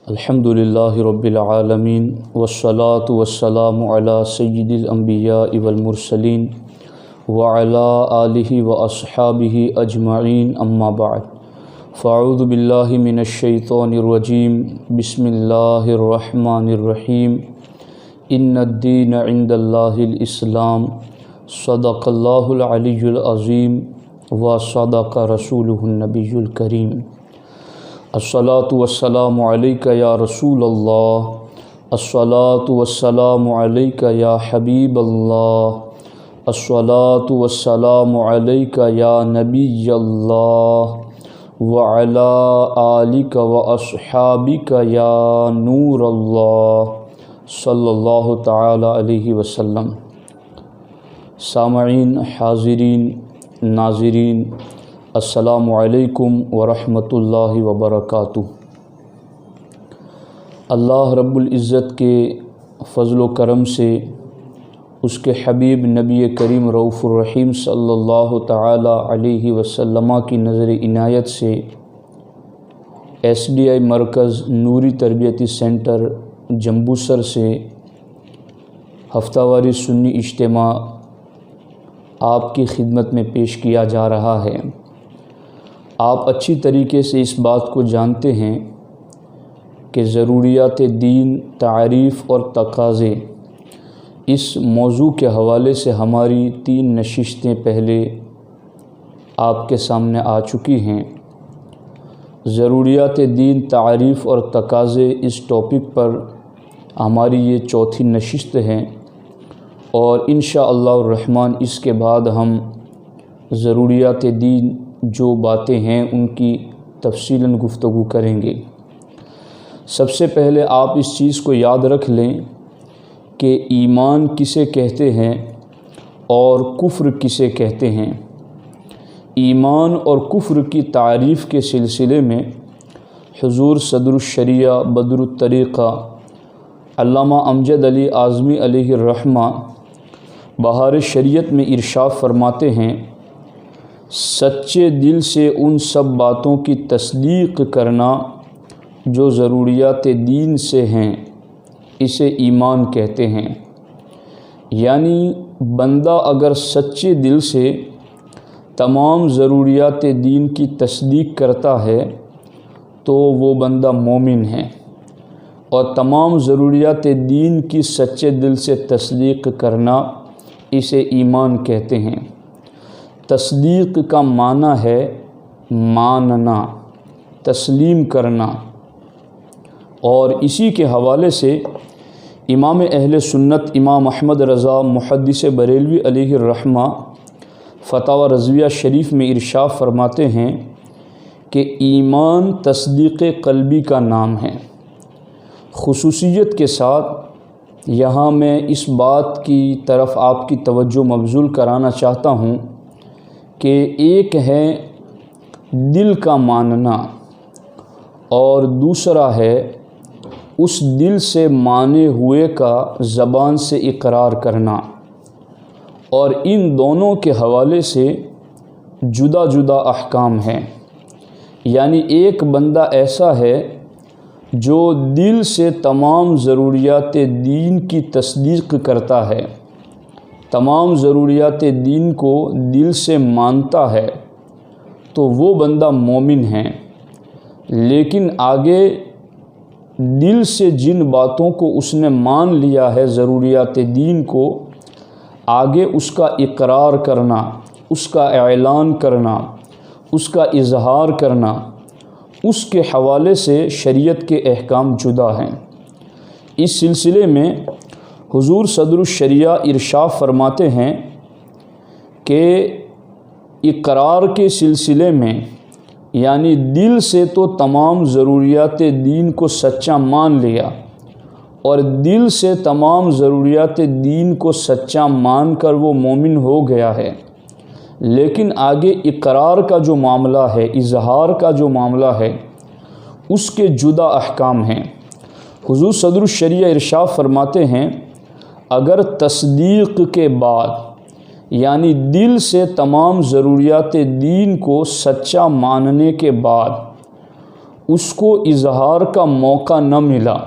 الحمدللہ رب العالمین والصلاة والسلام علی سید الانبیاء والمرسلین وعلی آلہ واصحابہ اجمعین اما بعد فاعوذ باللہ من الشیطان الرجیم بسم اللہ الرحمن الرحیم ان الدین عند اللہ الاسلام صدق اللہ العلی العظیم وصدق رسولہ النبی الکریم الصلاۃ والسلام علیک یا رسول اللہ الصلاۃ والسلام علیک یا حبیب اللہ الصلاۃ والسلام علیک یا نبی اللہ وعلی آلک واصحابک یا نور اللہ صلی اللہ تعالی علیہ وسلم۔ سامعین، حاضرین، ناظرین، السلام علیکم ورحمۃ اللہ وبرکاتہ۔ اللہ رب العزت کے فضل و کرم سے اس کے حبیب نبی کریم رؤوف الرحیم صلی اللہ تعالی علیہ وسلم کی نظر عنایت سے SDI مرکز نوری تربیتی سینٹر جمبوسر سے ہفتہ واری سنی اجتماع آپ کی خدمت میں پیش کیا جا رہا ہے۔ آپ اچھی طریقے سے اس بات کو جانتے ہیں کہ ضروریات دین، تعریف اور تقاضے، اس موضوع کے حوالے سے ہماری 3 نشستیں پہلے آپ کے سامنے آ چکی ہیں۔ ضروریات دین، تعریف اور تقاضے اس ٹاپک پر ہماری یہ 4تھی نشست ہے، اور انشاءاللہ الرحمن اس کے بعد ہم ضروریات دین جو باتیں ہیں ان کی تفصیلاً گفتگو کریں گے۔ سب سے پہلے آپ اس چیز کو یاد رکھ لیں کہ ایمان کسے کہتے ہیں اور کفر کسے کہتے ہیں۔ ایمان اور کفر کی تعریف کے سلسلے میں حضور صدر الشریعہ بدر الطریقہ علامہ امجد علی اعظمی علیہ الرحمہ بہار شریعت میں ارشاد فرماتے ہیں، سچے دل سے ان سب باتوں کی تصدیق کرنا جو ضروریات دین سے ہیں اسے ایمان کہتے ہیں۔ یعنی بندہ اگر سچے دل سے تمام ضروریات دین کی تصدیق کرتا ہے تو وہ بندہ مومن ہے، اور تمام ضروریات دین کی سچے دل سے تصدیق کرنا اسے ایمان کہتے ہیں۔ تصدیق کا معنی ہے ماننا، تسلیم کرنا، اور اسی کے حوالے سے امام اہل سنت امام احمد رضا محدث بریلوی علیہ الرحمہ فتاوی رضویہ شریف میں ارشاد فرماتے ہیں کہ ایمان تصدیق قلبی کا نام ہے۔ خصوصیت کے ساتھ یہاں میں اس بات کی طرف آپ کی توجہ مبذول کرانا چاہتا ہوں کہ ایک ہے دل کا ماننا اور دوسرا ہے اس دل سے مانے ہوئے کا زبان سے اقرار کرنا، اور ان دونوں کے حوالے سے جدا جدا احکام ہیں۔ یعنی ایک بندہ ایسا ہے جو دل سے تمام ضروریات دین کی تصدیق کرتا ہے، تمام ضروریات دین کو دل سے مانتا ہے، تو وہ بندہ مومن ہے۔ لیکن آگے دل سے جن باتوں کو اس نے مان لیا ہے ضروریات دین کو، آگے اس کا اقرار کرنا، اس کا اعلان کرنا، اس کا اظہار کرنا، اس کے حوالے سے شریعت کے احکام جدا ہیں۔ اس سلسلے میں حضور صدر الشریعہ ارشاد فرماتے ہیں کہ اقرار کے سلسلے میں، یعنی دل سے تو تمام ضروریات دین کو سچا مان لیا، اور دل سے تمام ضروریات دین کو سچا مان کر وہ مومن ہو گیا ہے، لیکن آگے اقرار کا جو معاملہ ہے، اظہار کا جو معاملہ ہے، اس کے جدا احکام ہیں۔ حضور صدر الشریعہ ارشاد فرماتے ہیں، اگر تصدیق کے بعد یعنی دل سے تمام ضروریات دین کو سچا ماننے کے بعد اس کو اظہار کا موقع نہ ملا،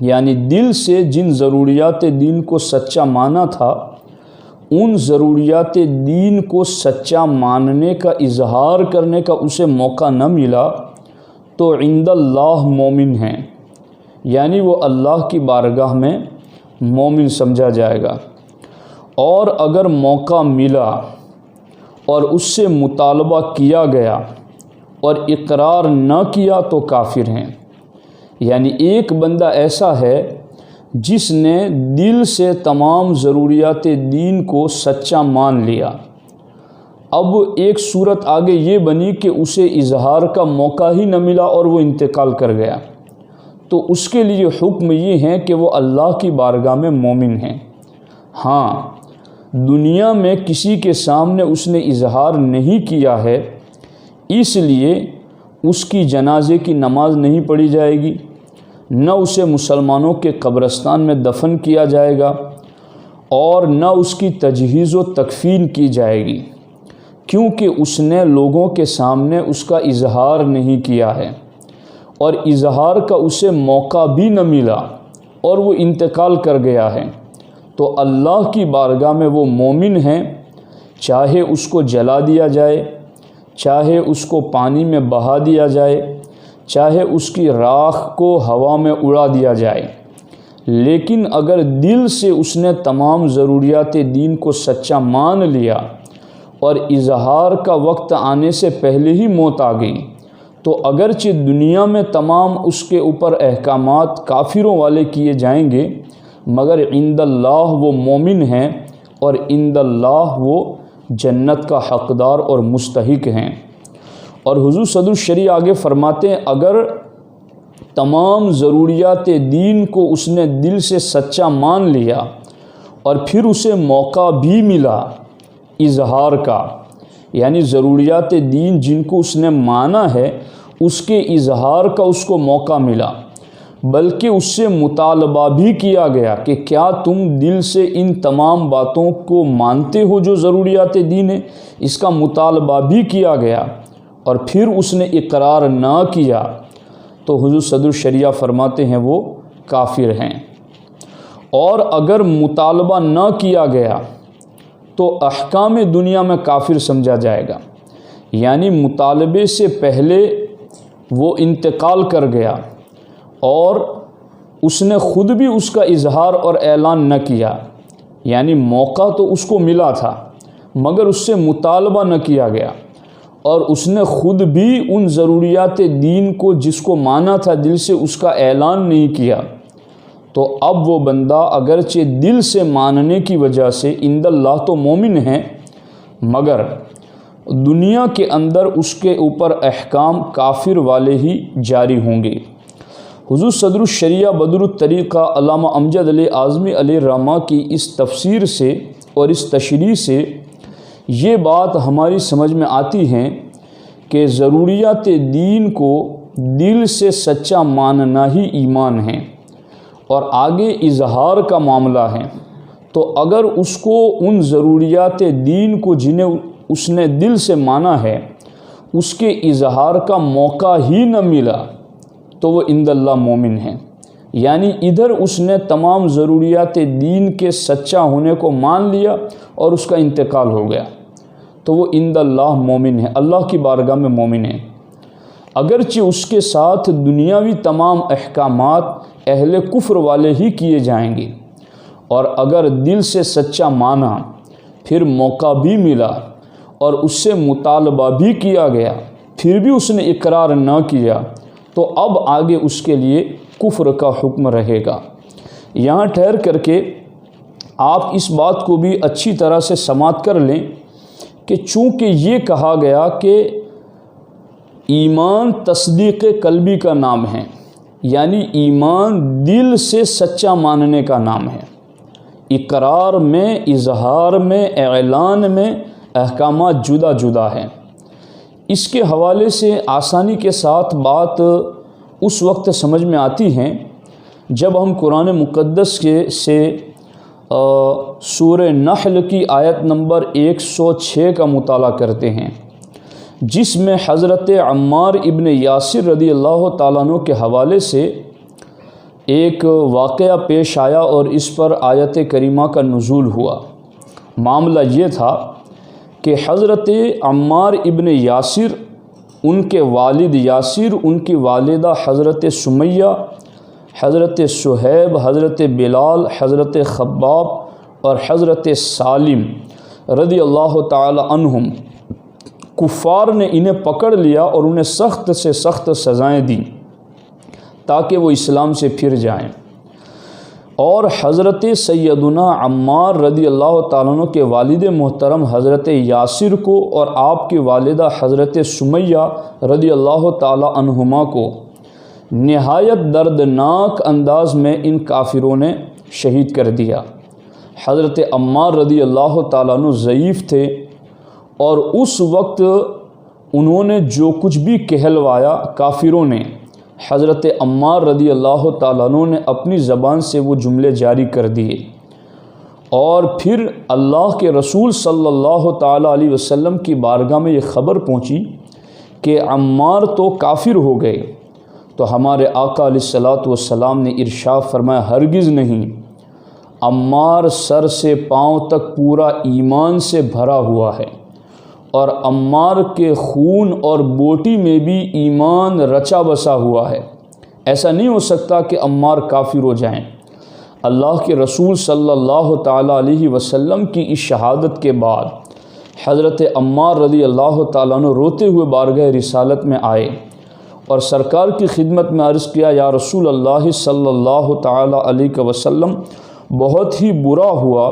یعنی دل سے جن ضروریات دین کو سچا مانا تھا ان ضروریات دین کو سچا ماننے کا اظہار کرنے کا اسے موقع نہ ملا تو عند اللہ مومن ہیں، یعنی وہ اللہ کی بارگاہ میں مومن سمجھا جائے گا۔ اور اگر موقع ملا اور اس سے مطالبہ کیا گیا اور اقرار نہ کیا تو کافر ہیں۔ یعنی ایک بندہ ایسا ہے جس نے دل سے تمام ضروریات دین کو سچا مان لیا، اب ایک صورت آگے یہ بنی کہ اسے اظہار کا موقع ہی نہ ملا اور وہ انتقال کر گیا، تو اس کے لیے حکم یہ ہے کہ وہ اللہ کی بارگاہ میں مومن ہیں۔ ہاں، دنیا میں کسی کے سامنے اس نے اظہار نہیں کیا ہے، اس لیے اس کی جنازے کی نماز نہیں پڑھی جائے گی، نہ اسے مسلمانوں کے قبرستان میں دفن کیا جائے گا اور نہ اس کی تجہیز و تکفین کی جائے گی، کیونکہ اس نے لوگوں کے سامنے اس کا اظہار نہیں کیا ہے اور اظہار کا اسے موقع بھی نہ ملا اور وہ انتقال کر گیا ہے، تو اللہ کی بارگاہ میں وہ مومن ہیں، چاہے اس کو جلا دیا جائے، چاہے اس کو پانی میں بہا دیا جائے، چاہے اس کی راکھ کو ہوا میں اڑا دیا جائے، لیکن اگر دل سے اس نے تمام ضروریات دین کو سچا مان لیا اور اظہار کا وقت آنے سے پہلے ہی موت آ گئی تو اگرچہ دنیا میں تمام اس کے اوپر احکامات کافروں والے کیے جائیں گے، مگر عند اللہ وہ مومن ہیں اور عند اللہ وہ جنت کا حقدار اور مستحق ہیں۔ اور حضور صدر الشریعہ آگے فرماتے ہیں اگر تمام ضروریات دین کو اس نے دل سے سچا مان لیا اور پھر اسے موقع بھی ملا اظہار کا، یعنی ضروریات دین جن کو اس نے مانا ہے اس کے اظہار کا اس کو موقع ملا، بلکہ اس سے مطالبہ بھی کیا گیا کہ کیا تم دل سے ان تمام باتوں کو مانتے ہو جو ضروریات دین ہے، اس کا مطالبہ بھی کیا گیا اور پھر اس نے اقرار نہ کیا تو حضور صدر الشریعہ فرماتے ہیں وہ کافر ہیں۔ اور اگر مطالبہ نہ کیا گیا تو احکام دنیا میں کافر سمجھا جائے گا، یعنی مطالبے سے پہلے وہ انتقال کر گیا اور اس نے خود بھی اس کا اظہار اور اعلان نہ کیا، یعنی موقع تو اس کو ملا تھا مگر اس سے مطالبہ نہ کیا گیا اور اس نے خود بھی ان ضروریات دین کو جس کو مانا تھا دل سے اس کا اعلان نہیں کیا، تو اب وہ بندہ اگرچہ دل سے ماننے کی وجہ سے عند اللہ تو مومن ہیں، مگر دنیا کے اندر اس کے اوپر احکام کافر والے ہی جاری ہوں گے۔ حضور صدر الشریعہ بدر الطریقہ علامہ امجد علی اعظمی علیہ الرحمہ کی اس تفسیر سے اور اس تشریح سے یہ بات ہماری سمجھ میں آتی ہے کہ ضروریات دین کو دل سے سچا ماننا ہی ایمان ہے، اور آگے اظہار کا معاملہ ہے، تو اگر اس کو ان ضروریات دین کو جنہیں اس نے دل سے مانا ہے اس کے اظہار کا موقع ہی نہ ملا تو وہ عند اللہ مومن ہیں، یعنی ادھر اس نے تمام ضروریات دین کے سچا ہونے کو مان لیا اور اس کا انتقال ہو گیا تو وہ عند اللہ مومن ہے، اللہ کی بارگاہ میں مومن ہے، اگرچہ اس کے ساتھ دنیاوی تمام احکامات اہل کفر والے ہی کیے جائیں گے، اور اگر دل سے سچا مانا پھر موقع بھی ملا اور اس سے مطالبہ بھی کیا گیا پھر بھی اس نے اقرار نہ کیا تو اب آگے اس کے لیے کفر کا حکم رہے گا۔ یہاں ٹھہر کر کے آپ اس بات کو بھی اچھی طرح سے سماعت کر لیں کہ چونکہ یہ کہا گیا کہ ایمان تصدیق قلبی کا نام ہے، یعنی ایمان دل سے سچا ماننے کا نام ہے، اقرار میں، اظہار میں، اعلان میں احکامات جدا جدا ہیں۔ اس کے حوالے سے آسانی کے ساتھ بات اس وقت سمجھ میں آتی ہے جب ہم قرآن مقدس سے سورہ نحل کی آیت نمبر 106 کا مطالعہ کرتے ہیں، جس میں حضرت عمار ابن یاسر رضی اللہ تعالیٰ عنہ کے حوالے سے ایک واقعہ پیش آیا اور اس پر آیت کریمہ کا نزول ہوا۔ معاملہ یہ تھا کہ حضرت عمار ابن یاسر، ان کے والد یاسر، ان کی والدہ حضرت سمیہ، حضرت صہیب، حضرت بلال، حضرت خباب اور حضرت سالم رضی اللہ تعالی عنہم، کفار نے انہیں پکڑ لیا اور انہیں سخت سے سخت سزائیں دیں تاکہ وہ اسلام سے پھر جائیں، اور حضرت سیدنا عمار رضی اللہ تعالیٰ عنہ کے والد محترم حضرت یاسر کو اور آپ کی والدہ حضرت سمیہ رضی اللہ تعالیٰ عنہما کو نہایت دردناک انداز میں ان کافروں نے شہید کر دیا۔ حضرت عمار رضی اللہ تعالیٰ عنہ ضعیف تھے اور اس وقت انہوں نے جو کچھ بھی کہلوایا کافروں نے، حضرت عمار رضی اللہ تعالیٰ عنہ نے اپنی زبان سے وہ جملے جاری کر دیے، اور پھر اللہ کے رسول صلی اللہ تعالیٰ علیہ وسلم کی بارگاہ میں یہ خبر پہنچی کہ عمار تو کافر ہو گئے، تو ہمارے آقا علیہ الصلوۃ والسلام نے ارشاد فرمایا ہرگز نہیں، عمار سر سے پاؤں تک پورا ایمان سے بھرا ہوا ہے، اور عمار کے خون اور بوٹی میں بھی ایمان رچا بسا ہوا ہے، ایسا نہیں ہو سکتا کہ عمار کافر ہو جائیں۔ اللہ کے رسول صلی اللہ تعالیٰ علیہ وسلم کی اس شہادت کے بعد حضرت عمار رضی اللہ تعالیٰ عنہ روتے ہوئے بارگاہ رسالت میں آئے اور سرکار کی خدمت میں عرض کیا، یا رسول اللہ صلی اللہ تعالیٰ علیہ وسلم، بہت ہی برا ہوا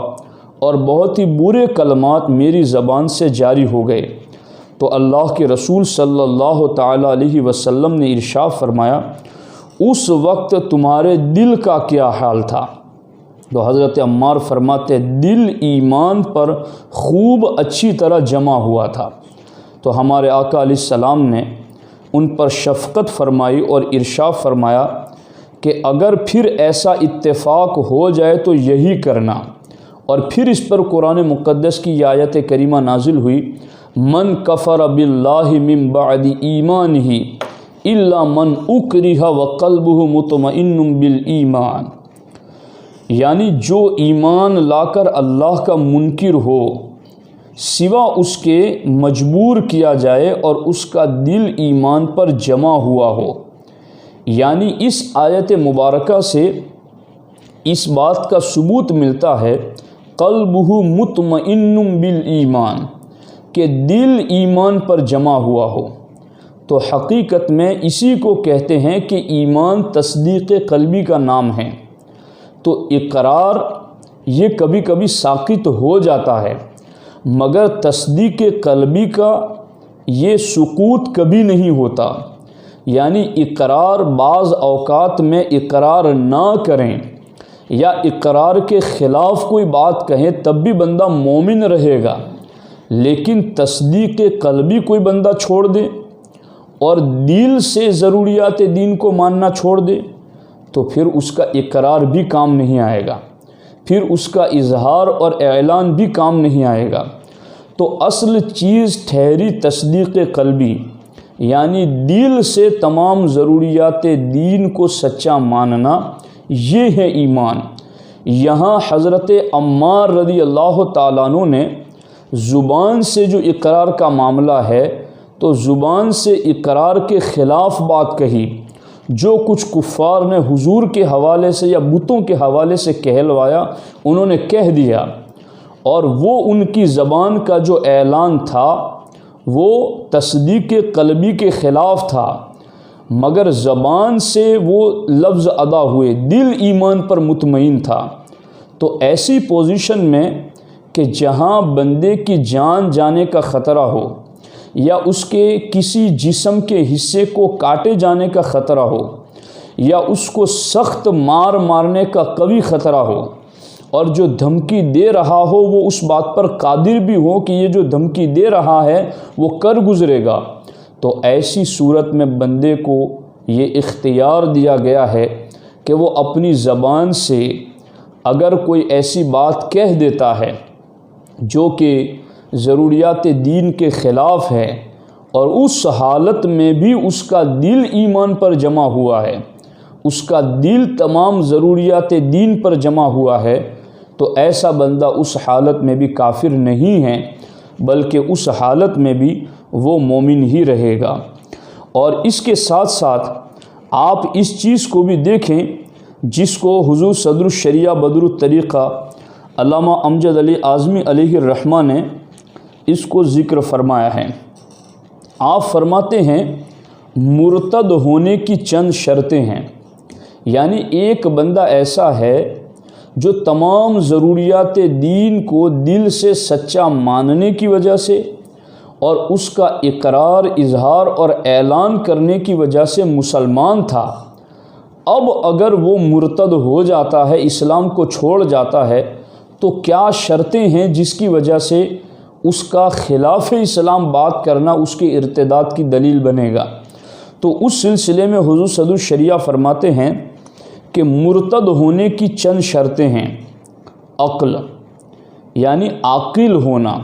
اور بہت ہی برے کلمات میری زبان سے جاری ہو گئے۔ تو اللہ کے رسول صلی اللہ تعالیٰ علیہ وسلم نے ارشاد فرمایا، اس وقت تمہارے دل کا کیا حال تھا؟ تو حضرت عمار فرماتے، دل ایمان پر خوب اچھی طرح جمع ہوا تھا۔ تو ہمارے آقا علیہ السلام نے ان پر شفقت فرمائی اور ارشاد فرمایا کہ اگر پھر ایسا اتفاق ہو جائے تو یہی کرنا، اور پھر اس پر قرآن مقدس کی یہ آیت کریمہ نازل ہوئی، من کفر باللہ من بعد ایمانہ الا من اکرہ وقلبہ مطمئن بالایمان، یعنی جو ایمان لا کر اللہ کا منکر ہو سوا اس کے مجبور کیا جائے اور اس کا دل ایمان پر جمع ہوا ہو۔ یعنی اس آیت مبارکہ سے اس بات کا ثبوت ملتا ہے قلبہ مطمئن بالایمان، کہ دل ایمان پر جمع ہوا ہو۔ تو حقیقت میں اسی کو کہتے ہیں کہ ایمان تصدیق قلبی کا نام ہے۔ تو اقرار یہ کبھی کبھی ساقط ہو جاتا ہے، مگر تصدیق قلبی کا یہ سقوط کبھی نہیں ہوتا۔ یعنی اقرار بعض اوقات میں اقرار نہ کریں یا اقرار کے خلاف کوئی بات کہیں تب بھی بندہ مومن رہے گا، لیکن تصدیق قلبی کوئی بندہ چھوڑ دے اور دل سے ضروریات دین کو ماننا چھوڑ دے تو پھر اس کا اقرار بھی کام نہیں آئے گا، پھر اس کا اظہار اور اعلان بھی کام نہیں آئے گا۔ تو اصل چیز ٹھہری تصدیق قلبی، یعنی دل سے تمام ضروریات دین کو سچا ماننا، یہ ہے ایمان۔ یہاں حضرت عمار رضی اللہ تعالیٰ عنہ نے زبان سے جو اقرار کا معاملہ ہے تو زبان سے اقرار کے خلاف بات کہی، جو کچھ کفار نے حضور کے حوالے سے یا بتوں کے حوالے سے کہلوایا انہوں نے کہہ دیا، اور وہ ان کی زبان کا جو اعلان تھا وہ تصدیق قلبی کے خلاف تھا، مگر زبان سے وہ لفظ ادا ہوئے، دل ایمان پر مطمئن تھا۔ تو ایسی پوزیشن میں کہ جہاں بندے کی جان جانے کا خطرہ ہو یا اس کے کسی جسم کے حصے کو کاٹے جانے کا خطرہ ہو یا اس کو سخت مارنے کا قوی خطرہ ہو، اور جو دھمکی دے رہا ہو وہ اس بات پر قادر بھی ہو کہ یہ جو دھمکی دے رہا ہے وہ کر گزرے گا، تو ایسی صورت میں بندے کو یہ اختیار دیا گیا ہے کہ وہ اپنی زبان سے اگر کوئی ایسی بات کہہ دیتا ہے جو کہ ضروریات دین کے خلاف ہے اور اس حالت میں بھی اس کا دل ایمان پر جمع ہوا ہے، اس کا دل تمام ضروریات دین پر جمع ہوا ہے، تو ایسا بندہ اس حالت میں بھی کافر نہیں ہے، بلکہ اس حالت میں بھی وہ مومن ہی رہے گا۔ اور اس کے ساتھ ساتھ آپ اس چیز کو بھی دیکھیں جس کو حضور صدر الشریعہ بدر الطریقہ علامہ امجد علی اعظمی علیہ الرحمہ نے اس کو ذکر فرمایا ہے۔ آپ فرماتے ہیں مرتد ہونے کی چند شرطیں ہیں، یعنی ایک بندہ ایسا ہے جو تمام ضروریات دین کو دل سے سچا ماننے کی وجہ سے اور اس کا اقرار، اظہار اور اعلان کرنے کی وجہ سے مسلمان تھا، اب اگر وہ مرتد ہو جاتا ہے، اسلام کو چھوڑ جاتا ہے، تو کیا شرطیں ہیں جس کی وجہ سے اس کا خلاف اسلام بات کرنا اس کے ارتداد کی دلیل بنے گا؟ تو اس سلسلے میں حضور صدر الشریعہ فرماتے ہیں کہ مرتد ہونے کی چند شرطیں ہیں۔ عقل، یعنی عاقل ہونا۔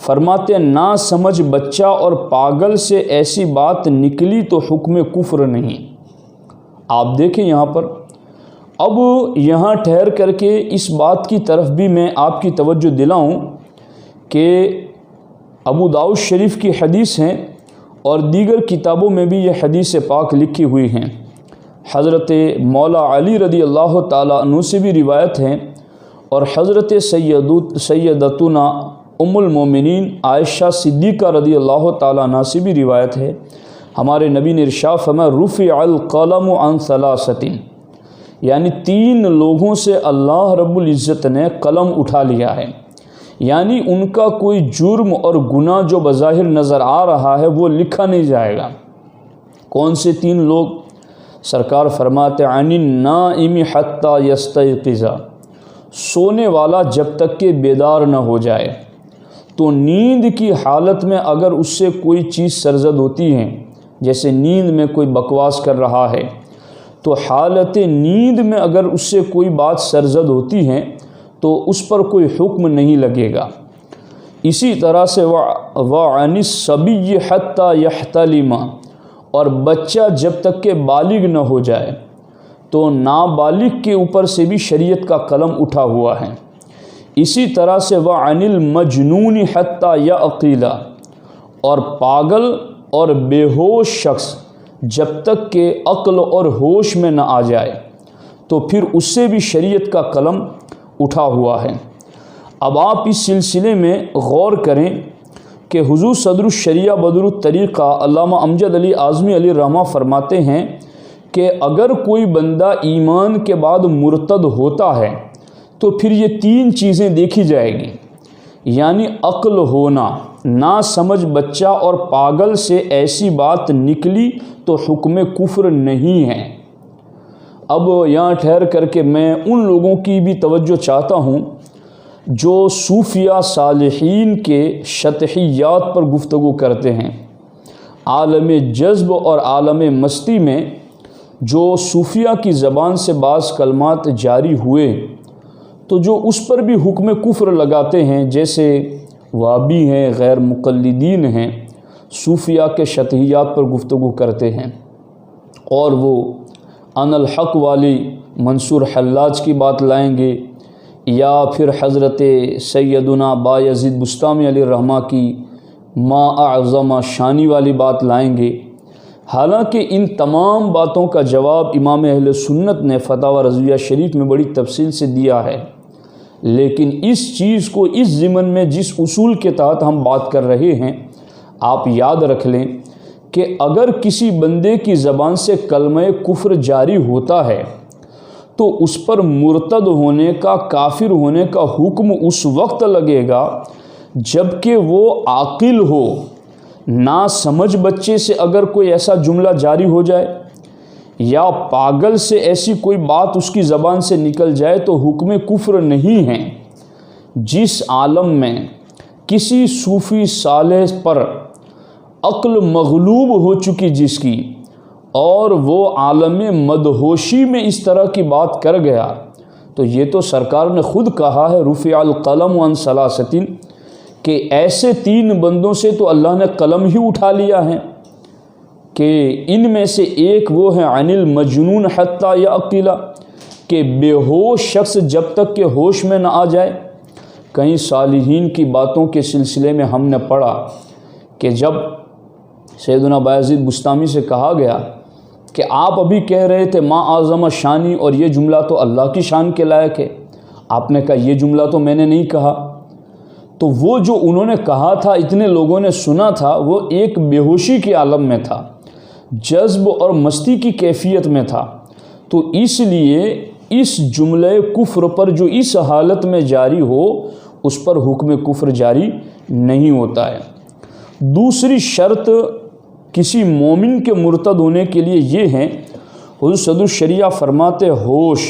فرماتے ہیں نا سمجھ بچہ اور پاگل سے ایسی بات نکلی تو حکم کفر نہیں۔ آپ دیکھیں یہاں پر، اب یہاں ٹھہر کر کے اس بات کی طرف بھی میں آپ کی توجہ دلاؤں کہ ابو داؤد شریف کی حدیث ہیں اور دیگر کتابوں میں بھی یہ حدیث پاک لکھی ہوئی ہیں۔ حضرت مولا علی رضی اللہ تعالیٰ عنہ سے بھی روایت ہیں، اور حضرت سیدتنا ام المومنین عائشہ صدیقہ رضی اللہ تعالیٰ عنہ سے بھی روایت ہے۔ ہمارے نبی نے ارشاد فرمایا رفع القلم عن ثلاثۃ، یعنی 3 لوگوں سے اللہ رب العزت نے قلم اٹھا لیا ہے، یعنی ان کا کوئی جرم اور گناہ جو بظاہر نظر آ رہا ہے وہ لکھا نہیں جائے گا۔ کون سے 3 لوگ؟ سرکار فرماتے عن النائم حتی یستیقظ، سونے والا جب تک کہ بیدار نہ ہو جائے۔ تو نیند کی حالت میں اگر اس سے کوئی چیز سرزد ہوتی ہے، جیسے نیند میں کوئی بکواس کر رہا ہے، تو حالت نیند میں اگر اس سے کوئی بات سرزد ہوتی ہے تو اس پر کوئی حکم نہیں لگے گا۔ اسی طرح سے وَعَنِ الصَّبِيِّ حَتَّى يَحْتَلِمَ، اور بچہ جب تک کہ بالغ نہ ہو جائے، تو نابالغ کے اوپر سے بھی شریعت کا قلم اٹھا ہوا ہے۔ اسی طرح سے وَعَنِ الْمَجْنُونِ حَتَّى يَعْقِلَ، اور پاگل اور بے ہوش شخص جب تک کہ عقل اور ہوش میں نہ آ جائے تو پھر اس سے بھی شریعت کا قلم اٹھا ہوا ہے۔ اب آپ اس سلسلے میں غور کریں کہ حضور صدر الشریعہ بدر الطریقہ علامہ امجد علی اعظمی علیہ الرحمہ فرماتے ہیں کہ اگر کوئی بندہ ایمان کے بعد مرتد ہوتا ہے تو پھر یہ 3 چیزیں دیکھی جائے گی، یعنی عقل ہونا، نا سمجھ بچہ اور پاگل سے ایسی بات نکلی تو حکم کفر نہیں ہے۔ اب یہاں ٹھہر کر کے میں ان لوگوں کی بھی توجہ چاہتا ہوں جو صوفیہ صالحین کے شطحیات پر گفتگو کرتے ہیں۔ عالم جذب اور عالم مستی میں جو صوفیہ کی زبان سے بعض کلمات جاری ہوئے تو جو اس پر بھی حکم کفر لگاتے ہیں، جیسے وابی ہیں، غیر مقلدین ہیں، صوفیہ کے شطحیات پر گفتگو کرتے ہیں، اور وہ ان الحق والی منصور حلاج کی بات لائیں گے، یا پھر حضرت سیدنا بایزید بستامی علیہ الرحمہ کی ما اعظم شانی والی بات لائیں گے۔ حالانکہ ان تمام باتوں کا جواب امام اہل سنت نے فتاوی رضویہ شریف میں بڑی تفصیل سے دیا ہے، لیکن اس چیز کو اس ضمن میں جس اصول کے تحت ہم بات کر رہے ہیں آپ یاد رکھ لیں کہ اگر کسی بندے کی زبان سے کلمہ کفر جاری ہوتا ہے تو اس پر مرتد ہونے کا، کافر ہونے کا حکم اس وقت لگے گا جب کہ وہ عاقل ہو۔ نا سمجھ بچے سے اگر کوئی ایسا جملہ جاری ہو جائے یا پاگل سے ایسی کوئی بات اس کی زبان سے نکل جائے تو حکم کفر نہیں ہے۔ جس عالم میں کسی صوفی صالح پر عقل مغلوب ہو چکی جس کی، اور وہ عالم مدہوشی میں اس طرح کی بات کر گیا، تو یہ تو سرکار نے خود کہا ہے رفع القلم عن ثلاثۃ، کہ ایسے 3 بندوں سے تو اللہ نے قلم ہی اٹھا لیا ہے کہ ان میں سے ایک وہ ہے عن المجنون حتی یعقل، کہ بے ہوش شخص جب تک کہ ہوش میں نہ آ جائے۔ کئی صالحین کی باتوں کے سلسلے میں ہم نے پڑھا کہ جب سیدنا بایزید بستامی سے کہا گیا کہ آپ ابھی کہہ رہے تھے ما اعظم شانی، اور یہ جملہ تو اللہ کی شان کے لائق ہے، آپ نے کہا یہ جملہ تو میں نے نہیں کہا۔ تو وہ جو انہوں نے کہا تھا، اتنے لوگوں نے سنا تھا، وہ ایک بے ہوشی کے عالم میں تھا، جذب اور مستی کی کیفیت میں تھا، تو اس لیے اس جملہ کفر پر جو اس حالت میں جاری ہو اس پر حکم کفر جاری نہیں ہوتا ہے۔ دوسری شرط کسی مومن کے مرتد ہونے کے لیے یہ ہے، حضور صدر الشریعہ فرماتے ہوش،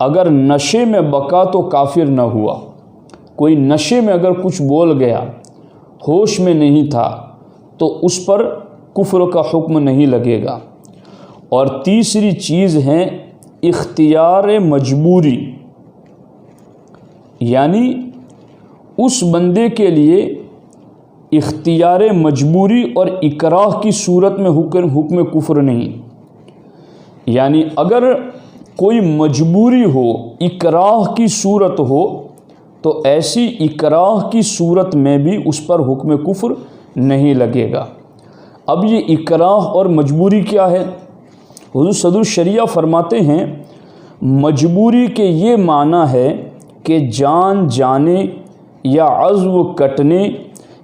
اگر نشے میں بقا تو کافر نہ ہوا۔ کوئی نشے میں اگر کچھ بول گیا، ہوش میں نہیں تھا، تو اس پر کفر کا حکم نہیں لگے گا۔ اور تیسری چیز ہے اختیار مجبوری، یعنی اس بندے کے لیے اختیار مجبوری اور اکراہ کی صورت میں حکم کفر نہیں۔ یعنی اگر کوئی مجبوری ہو، اکراہ کی صورت ہو، تو ایسی اکراہ کی صورت میں بھی اس پر حکم کفر نہیں لگے گا۔ اب یہ اکراہ اور مجبوری کیا ہے؟ حضور صدر الشریعہ فرماتے ہیں مجبوری کے یہ معنی ہے کہ جان جانے یا عضو کٹنے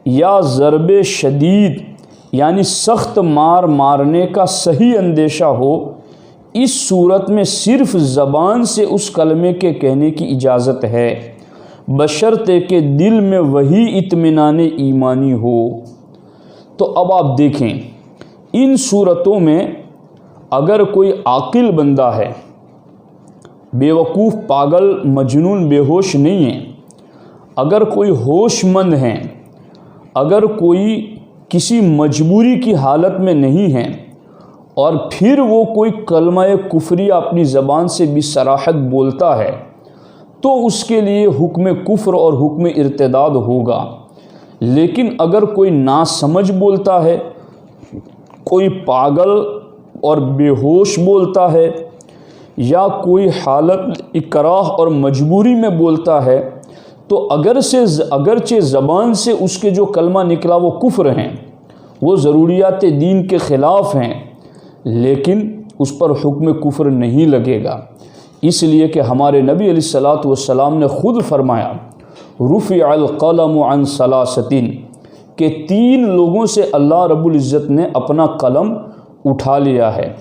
یا ضرب شدید یعنی سخت مارنے کا صحیح اندیشہ ہو، اس صورت میں صرف زبان سے اس کلمے کے کہنے کی اجازت ہے، بشرطے کہ دل میں وہی اطمینان ایمانی ہو۔ تو اب آپ دیکھیں، ان صورتوں میں اگر کوئی عاقل بندہ ہے، بیوقوف، پاگل، مجنون، بے ہوش نہیں ہے، اگر کوئی ہوش مند ہے، اگر کوئی کسی مجبوری کی حالت میں نہیں ہے، اور پھر وہ کوئی کلمہ کفریہ اپنی زبان سے بصراحت بولتا ہے، تو اس کے لیے حکم کفر اور حکم ارتداد ہوگا۔ لیکن اگر کوئی ناسمجھ بولتا ہے، کوئی پاگل اور بے ہوش بولتا ہے، یا کوئی حالت اکراہ اور مجبوری میں بولتا ہے، تو اگرچہ زبان سے اس کے جو کلمہ نکلا وہ کفر ہیں، وہ ضروریات دین کے خلاف ہیں، لیکن اس پر حکم کفر نہیں لگے گا، اس لیے کہ ہمارے نبی علیہ الصلوۃ والسلام نے خود فرمایا رفع القلم عن ثلاثۃ، کہ 3 لوگوں سے اللہ رب العزت نے اپنا قلم اٹھا لیا ہے۔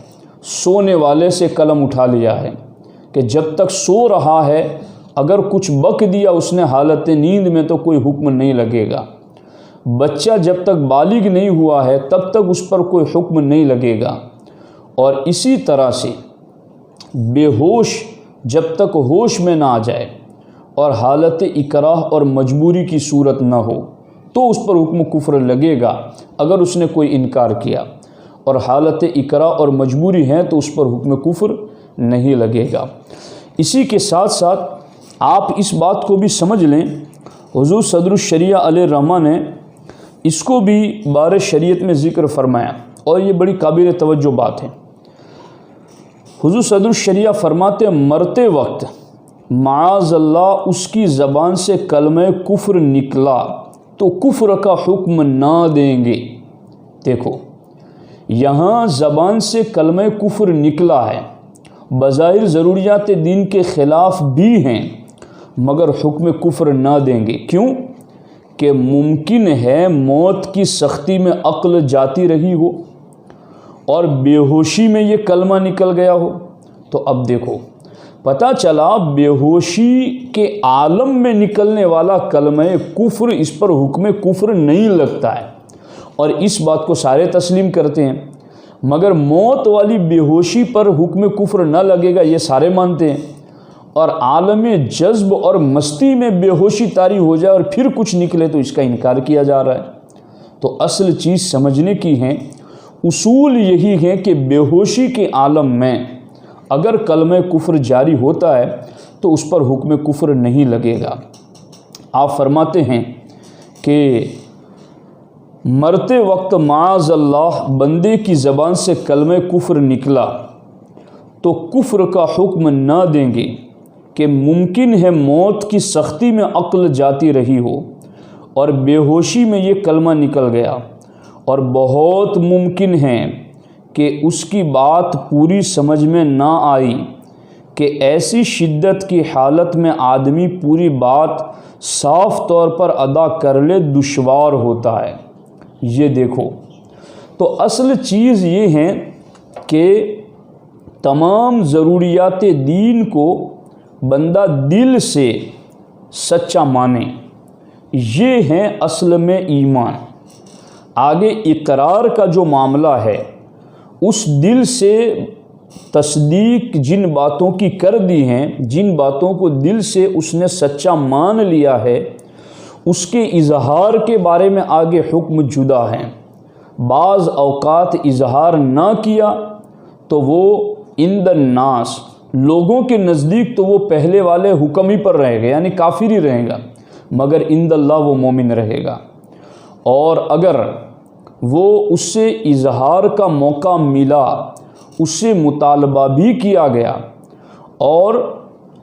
سونے والے سے قلم اٹھا لیا ہے کہ جب تک سو رہا ہے، اگر کچھ بک دیا اس نے حالت نیند میں تو کوئی حکم نہیں لگے گا۔ بچہ جب تک بالغ نہیں ہوا ہے تب تک اس پر کوئی حکم نہیں لگے گا۔ اور اسی طرح سے بے ہوش جب تک ہوش میں نہ آ جائے اور حالت اکراہ اور مجبوری کی صورت نہ ہو تو اس پر حکم کفر لگے گا اگر اس نے کوئی انکار کیا، اور حالت اکراہ اور مجبوری ہے تو اس پر حکم کفر نہیں لگے گا۔ اسی کے ساتھ ساتھ آپ اس بات کو بھی سمجھ لیں، حضور صدر الشریعہ علیہ الرحمہ نے اس کو بھی بارِ شریعت میں ذکر فرمایا، اور یہ بڑی قابل توجہ بات ہے۔ حضور صدر الشریعہ فرماتے مرتے وقت معاذ اللہ اس کی زبان سے کلمہ کفر نکلا تو کفر کا حکم نہ دیں گے۔ دیکھو، یہاں زبان سے کلمہ کفر نکلا ہے، بظاہر ضروریات دین کے خلاف بھی ہیں، مگر حکم کفر نہ دیں گے۔ کیوں؟ کہ ممکن ہے موت کی سختی میں عقل جاتی رہی ہو اور بے ہوشی میں یہ کلمہ نکل گیا ہو۔ تو اب دیکھو، پتہ چلا بے ہوشی کے عالم میں نکلنے والا کلمہ کفر، اس پر حکم کفر نہیں لگتا ہے، اور اس بات کو سارے تسلیم کرتے ہیں، مگر موت والی بے ہوشی پر حکم کفر نہ لگے گا یہ سارے مانتے ہیں، اور عالم جذب اور مستی میں بے ہوشی طاری ہو جائے اور پھر کچھ نکلے تو اس کا انکار کیا جا رہا ہے۔ تو اصل چیز سمجھنے کی ہے، اصول یہی ہے کہ بے ہوشی کے عالم میں اگر کلمہ کفر جاری ہوتا ہے تو اس پر حکم کفر نہیں لگے گا۔ آپ فرماتے ہیں کہ مرتے وقت معاذ اللہ بندے کی زبان سے کلمہ کفر نکلا تو کفر کا حکم نہ دیں گے کہ ممکن ہے موت کی سختی میں عقل جاتی رہی ہو اور بے ہوشی میں یہ کلمہ نکل گیا، اور بہت ممکن ہے کہ اس کی بات پوری سمجھ میں نہ آئی، کہ ایسی شدت کی حالت میں آدمی پوری بات صاف طور پر ادا کر لے دشوار ہوتا ہے۔ یہ دیکھو، تو اصل چیز یہ ہے کہ تمام ضروریات دین کو بندہ دل سے سچا مانے، یہ ہے اصل میں ایمان۔ آگے اقرار کا جو معاملہ ہے، اس دل سے تصدیق جن باتوں کی کر دی ہیں، جن باتوں کو دل سے اس نے سچا مان لیا ہے، اس کے اظہار کے بارے میں آگے حکم جدا ہیں۔ بعض اوقات اظہار نہ کیا تو وہ عند الناس، لوگوں کے نزدیک تو وہ پہلے والے حکم ہی پر رہے گا، یعنی کافر ہی رہے گا، مگر عند اللہ وہ مومن رہے گا۔ اور اگر وہ اس سے اظہار کا موقع ملا، اس سے مطالبہ بھی کیا گیا اور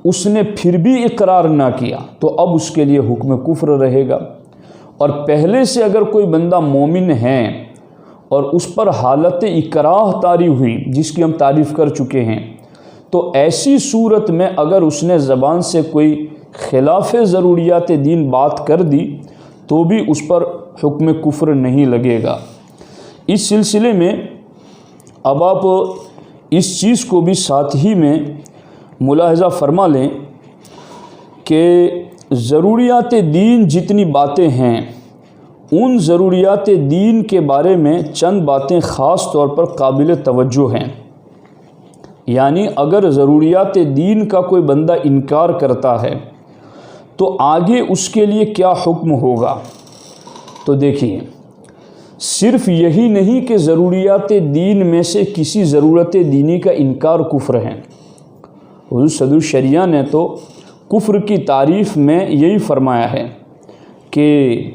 اس نے پھر بھی اقرار نہ کیا تو اب اس کے لیے حکم کفر رہے گا۔ اور پہلے سے اگر کوئی بندہ مومن ہے اور اس پر حالت اکراہ طاری ہوئی، جس کی ہم تعریف کر چکے ہیں، تو ایسی صورت میں اگر اس نے زبان سے کوئی خلاف ضروریات دین بات کر دی تو بھی اس پر حکم کفر نہیں لگے گا۔ اس سلسلے میں اب آپ اس چیز کو بھی ساتھ ہی میں ملاحظہ فرما لیں کہ ضروریات دین جتنی باتیں ہیں، ان ضروریات دین کے بارے میں چند باتیں خاص طور پر قابل توجہ ہیں۔ یعنی اگر ضروریات دین کا کوئی بندہ انکار کرتا ہے تو آگے اس کے لیے کیا حکم ہوگا؟ تو دیکھیے، صرف یہی نہیں کہ ضروریات دین میں سے کسی ضرورت دینی کا انکار کفر ہے۔ حضور صدر الشریعہ نے تو کفر کی تعریف میں یہی فرمایا ہے کہ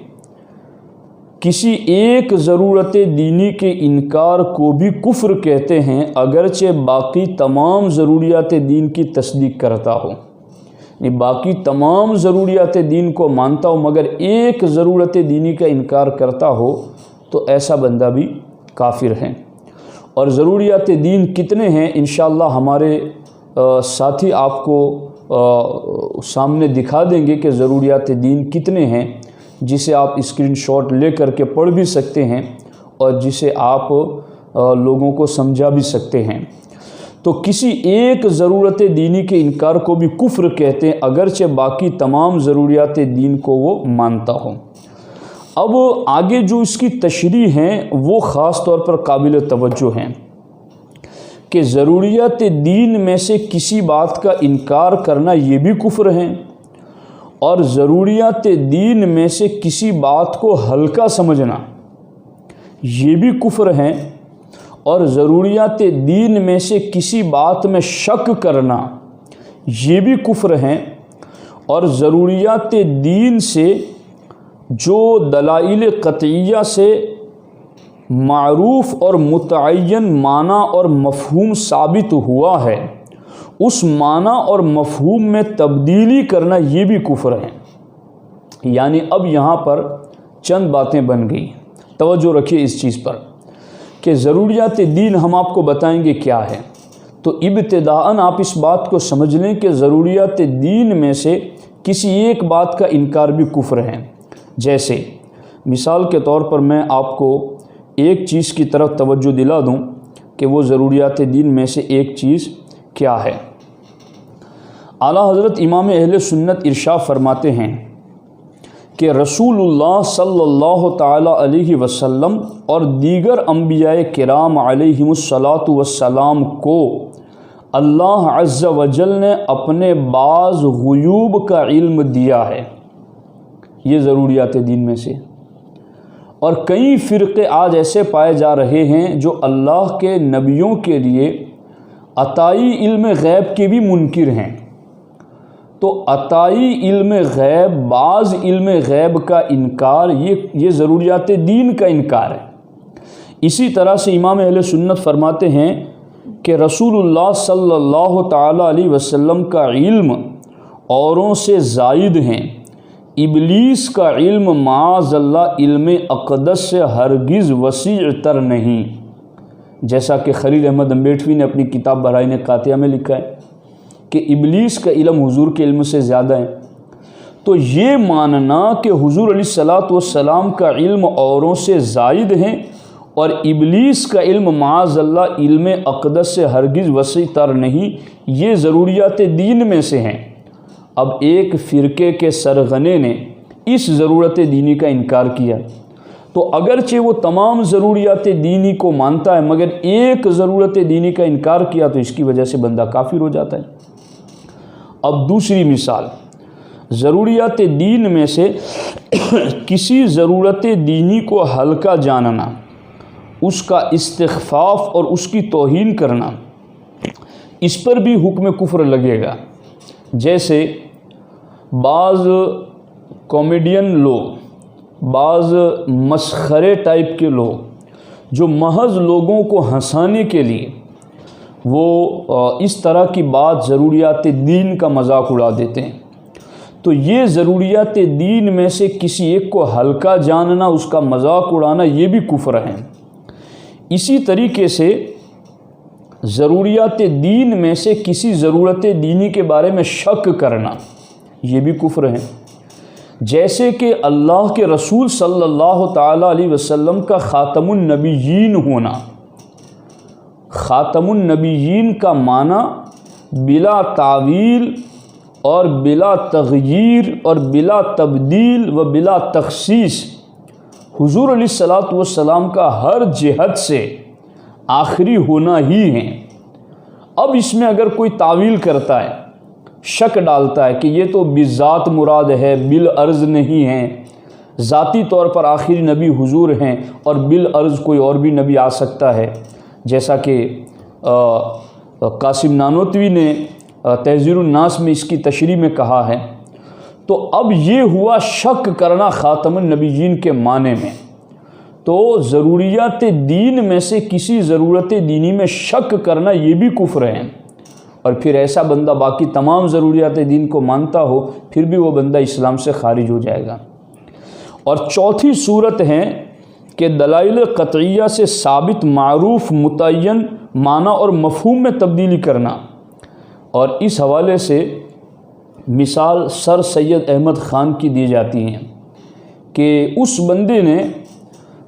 کسی ایک ضرورت دینی کے انکار کو بھی کفر کہتے ہیں، اگرچہ باقی تمام ضروریات دین کی تصدیق کرتا ہو۔ یعنی باقی تمام ضروریات دین کو مانتا ہو مگر ایک ضرورت دینی کا انکار کرتا ہو تو ایسا بندہ بھی کافر ہے۔ اور ضروریات دین کتنے ہیں انشاءاللہ ہمارے ساتھی آپ کو سامنے دکھا دیں گے کہ ضروریات دین کتنے ہیں، جسے آپ اسکرین شاٹ لے کر کے پڑھ بھی سکتے ہیں اور جسے آپ لوگوں کو سمجھا بھی سکتے ہیں۔ تو کسی ایک ضرورت دینی کے انکار کو بھی کفر کہتے ہیں، اگرچہ باقی تمام ضروریات دین کو وہ مانتا ہو۔ اب آگے جو اس کی تشریح ہیں وہ خاص طور پر قابل توجہ ہیں کہ ضروریات دین میں سے کسی بات کا انکار کرنا یہ بھی کفر ہے، اور ضروریات دین میں سے کسی بات کو ہلکا سمجھنا یہ بھی کفر ہے، اور ضروریات دین میں سے کسی بات میں شک کرنا یہ بھی کفر ہے، اور ضروریات دین سے جو دلائل قطعیہ سے معروف اور متعین معنی اور مفہوم ثابت ہوا ہے، اس معنی اور مفہوم میں تبدیلی کرنا یہ بھی کفر ہے۔ یعنی اب یہاں پر چند باتیں بن گئی، توجہ رکھیے اس چیز پر کہ ضروریات دین ہم آپ کو بتائیں گے کیا ہے۔ تو ابتداءً آپ اس بات کو سمجھ لیں کہ ضروریات دین میں سے کسی ایک بات کا انکار بھی کفر ہے۔ جیسے مثال کے طور پر میں آپ کو ایک چیز کی طرف توجہ دلا دوں کہ وہ ضروریات دین میں سے ایک چیز کیا ہے۔ اعلیٰ حضرت امام اہل سنت ارشاد فرماتے ہیں کہ رسول اللہ صلی اللہ تعالی علیہ وسلم اور دیگر انبیاء کرام علیہم الصلاۃ والسلام کو اللہ عز و جل نے اپنے بعض غیوب کا علم دیا ہے، یہ ضروریات دین میں سے۔ اور کئی فرقے آج ایسے پائے جا رہے ہیں جو اللہ کے نبیوں کے لیے عطائی علم غیب کے بھی منکر ہیں۔ تو عطائی علم غیب، بعض علم غیب کا انکار، یہ ضروریات دین کا انکار ہے۔ اسی طرح سے امام اہل سنت فرماتے ہیں کہ رسول اللہ صلی اللہ تعالیٰ علیہ وسلم کا علم اوروں سے زائد ہیں، ابلیس کا علم معاذ اللہ علم اقدس سے ہرگز وسیع تر نہیں، جیسا کہ خلیل احمد امبیٹوی نے اپنی کتاب برائن قاطعہ میں لکھا ہے کہ ابلیس کا علم حضور کے علم سے زیادہ ہے۔ تو یہ ماننا کہ حضور علیہ الصلاۃ والسلام کا علم اوروں سے زائد ہیں اور ابلیس کا علم معاذ اللہ علم اقدس سے ہرگز وسیع تر نہیں، یہ ضروریات دین میں سے ہیں۔ اب ایک فرقے کے سرغنے نے اس ضرورت دینی کا انکار کیا، تو اگرچہ وہ تمام ضروریات دینی کو مانتا ہے مگر ایک ضرورت دینی کا انکار کیا تو اس کی وجہ سے بندہ کافر ہو جاتا ہے۔ اب دوسری مثال، ضروریات دین میں سے کسی ضرورت دینی کو ہلکا جاننا، اس کا استخفاف اور اس کی توہین کرنا، اس پر بھی حکم کفر لگے گا۔ جیسے بعض کامیڈین لوگ، بعض مسخرے ٹائپ کے لوگ جو محض لوگوں کو ہنسانے کے لیے وہ اس طرح کی بات ضروریات دین کا مذاق اڑا دیتے ہیں، تو یہ ضروریات دین میں سے کسی ایک کو ہلکا جاننا، اس کا مذاق اڑانا، یہ بھی کفر ہے۔ اسی طریقے سے ضروریات دین میں سے کسی ضرورت دینی کے بارے میں شک کرنا، یہ بھی کفر ہے۔ جیسے کہ اللہ کے رسول صلی اللہ تعالیٰ علیہ وسلم کا خاتم النبیین ہونا۔ خاتم النبیین کا معنی بلا تعویل اور بلا تغییر اور بلا تبدیل و بلا تخصیص حضور علیہ الصلاۃ والسلام کا ہر جہت سے آخری ہونا ہی ہے۔ اب اس میں اگر کوئی تعویل کرتا ہے، شک ڈالتا ہے کہ یہ تو بذات مراد ہے، بالعرض نہیں ہے، ذاتی طور پر آخری نبی حضور ہیں اور بالعرض کوئی اور بھی نبی آ سکتا ہے، جیسا کہ قاسم نانوتوی نے تحذیر الناس میں اس کی تشریح میں کہا ہے، تو اب یہ ہوا شک کرنا خاتم النبیین کے معنی میں۔ تو ضروریات دین میں سے کسی ضرورت دینی میں شک کرنا یہ بھی کفر ہے، اور پھر ایسا بندہ باقی تمام ضروریات دین کو مانتا ہو پھر بھی وہ بندہ اسلام سے خارج ہو جائے گا۔ اور چوتھی صورت ہے کہ دلائل قطعیہ سے ثابت معروف متعین معنی اور مفہوم میں تبدیلی کرنا، اور اس حوالے سے مثال سر سید احمد خان کی دی جاتی ہیں کہ اس بندے نے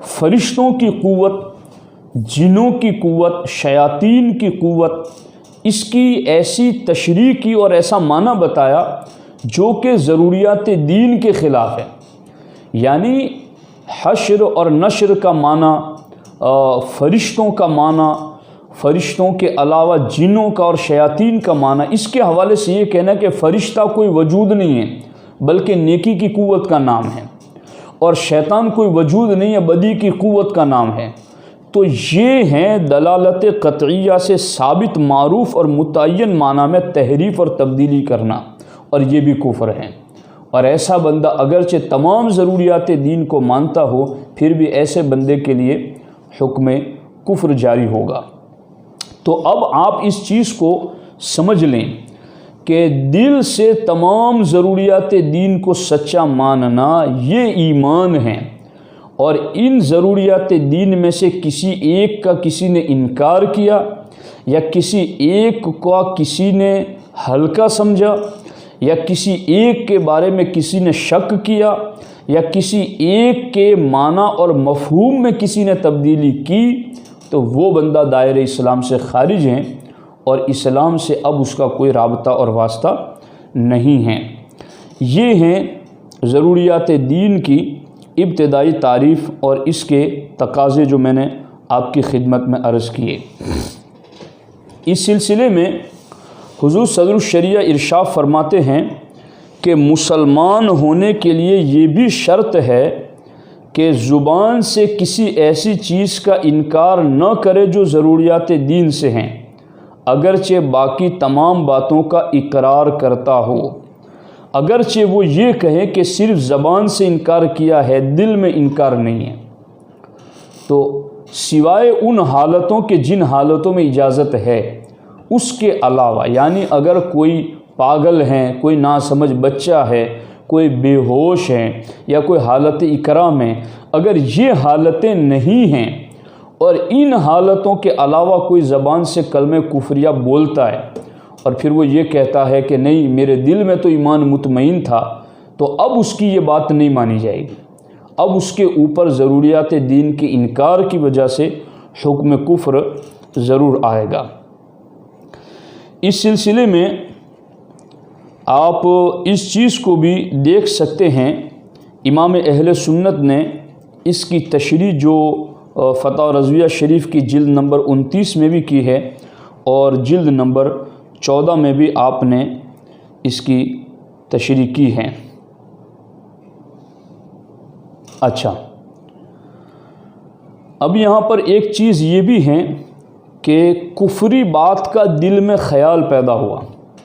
فرشتوں کی قوت، جنوں کی قوت، شیاطین کی قوت، اس کی ایسی تشریح کی اور ایسا معنی بتایا جو کہ ضروریات دین کے خلاف ہے۔ یعنی حشر اور نشر کا معنی، فرشتوں کا معنی، فرشتوں کے علاوہ جنوں کا اور شیاطین کا معنی، اس کے حوالے سے یہ کہنا کہ فرشتہ کوئی وجود نہیں ہے بلکہ نیکی کی قوت کا نام ہے، اور شیطان کوئی وجود نہیں ہے، بدی کی قوت کا نام ہے، تو یہ ہیں دلالت قطعیہ سے ثابت معروف اور متعین معنی میں تحریف اور تبدیلی کرنا، اور یہ بھی کفر ہے۔ اور ایسا بندہ اگرچہ تمام ضروریات دین کو مانتا ہو پھر بھی ایسے بندے کے لیے حکم کفر جاری ہوگا۔ تو اب آپ اس چیز کو سمجھ لیں کہ دل سے تمام ضروریات دین کو سچا ماننا یہ ایمان ہے، اور ان ضروریات دین میں سے کسی ایک کا کسی نے انکار کیا، یا کسی ایک کا کسی نے ہلکا سمجھا، یا کسی ایک کے بارے میں کسی نے شک کیا، یا کسی ایک کے معنی اور مفہوم میں کسی نے تبدیلی کی، تو وہ بندہ دائرہ اسلام سے خارج ہیں اور اسلام سے اب اس کا کوئی رابطہ اور واسطہ نہیں ہے۔ یہ ہیں ضروریات دین کی ابتدائی تعریف اور اس کے تقاضے جو میں نے آپ کی خدمت میں عرض کیے۔ اس سلسلے میں حضور صدر الشریعہ ارشاد فرماتے ہیں کہ مسلمان ہونے کے لیے یہ بھی شرط ہے کہ زبان سے کسی ایسی چیز کا انکار نہ کرے جو ضروریات دین سے ہیں، اگرچہ باقی تمام باتوں کا اقرار کرتا ہو۔ اگرچہ وہ یہ کہیں کہ صرف زبان سے انکار کیا ہے، دل میں انکار نہیں ہے، تو سوائے ان حالتوں کے جن حالتوں میں اجازت ہے اس کے علاوہ، یعنی اگر کوئی پاگل ہیں، کوئی ناسمجھ بچہ ہے، کوئی بے ہوش ہے، یا کوئی حالت اکرام میں، اگر یہ حالتیں نہیں ہیں اور ان حالتوں کے علاوہ کوئی زبان سے کلمہ کفریہ بولتا ہے اور پھر وہ یہ کہتا ہے کہ نہیں میرے دل میں تو ایمان مطمئن تھا، تو اب اس کی یہ بات نہیں مانی جائے گی، اب اس کے اوپر ضروریات دین کے انکار کی وجہ سے حکم کفر ضرور آئے گا۔ اس سلسلے میں آپ اس چیز کو بھی دیکھ سکتے ہیں، امام اہل سنت نے اس کی تشریح جو فتح رضویہ شریف کی جلد نمبر 29 میں بھی کی ہے اور جلد نمبر 14 میں بھی آپ نے اس کی تشریح کی ہے۔ اچھا، اب یہاں پر ایک چیز یہ بھی ہے کہ کفری بات کا دل میں خیال پیدا ہوا،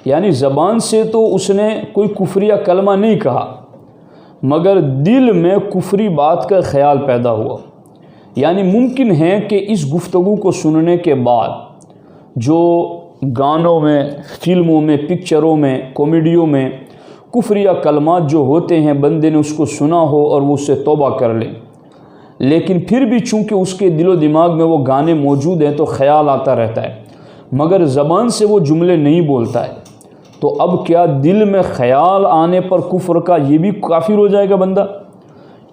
یعنی زبان سے تو اس نے کوئی کفریہ کلمہ نہیں کہا مگر دل میں کفری بات کا خیال پیدا ہوا، یعنی ممکن ہے کہ اس گفتگو کو سننے کے بعد جو گانوں میں، فلموں میں، پکچروں میں، کامیڈیوں میں کفریہ کلمات جو ہوتے ہیں بندے نے اس کو سنا ہو اور وہ اس سے توبہ کر لے، لیکن پھر بھی چونکہ اس کے دل و دماغ میں وہ گانے موجود ہیں تو خیال آتا رہتا ہے مگر زبان سے وہ جملے نہیں بولتا ہے، تو اب کیا دل میں خیال آنے پر کفر کا یہ بھی کافر ہو جائے گا بندہ؟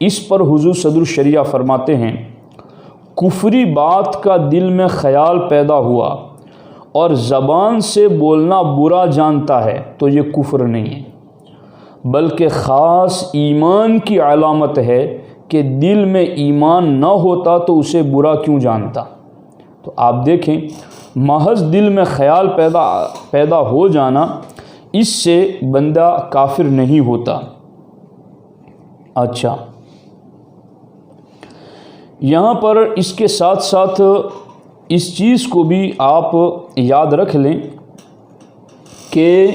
اس پر حضور صدر الشریعہ فرماتے ہیں کفری بات کا دل میں خیال پیدا ہوا اور زبان سے بولنا برا جانتا ہے تو یہ کفر نہیں ہے، بلکہ خاص ایمان کی علامت ہے کہ دل میں ایمان نہ ہوتا تو اسے برا کیوں جانتا۔ تو آپ دیکھیں محض دل میں خیال پیدا ہو جانا اس سے بندہ کافر نہیں ہوتا۔ اچھا، یہاں پر اس کے ساتھ ساتھ اس چیز کو بھی آپ یاد رکھ لیں کہ